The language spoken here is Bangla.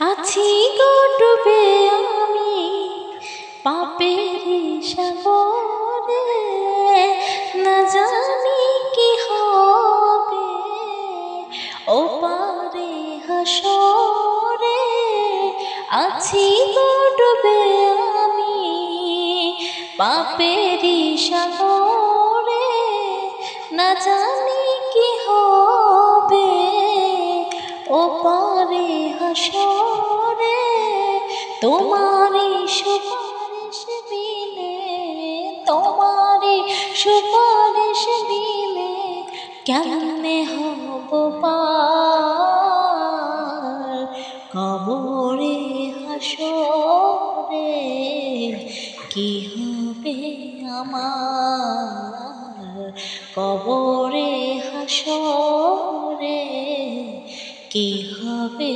আছি গো ডুবে আমি পাপের সাগরে, না জানি কি হবে ও পারে হাসরে। আছি গো ডুবে আমি পাপের সাগরে, না জানি কি হবে ও পারে হাসরে। তোমারই সুপারিশ বিনে, তোমারই সুপারিশ বিনে কেমনে হব পার কবরে হাসরে। কি হবে আমার কবরে হাসরে, কি হবে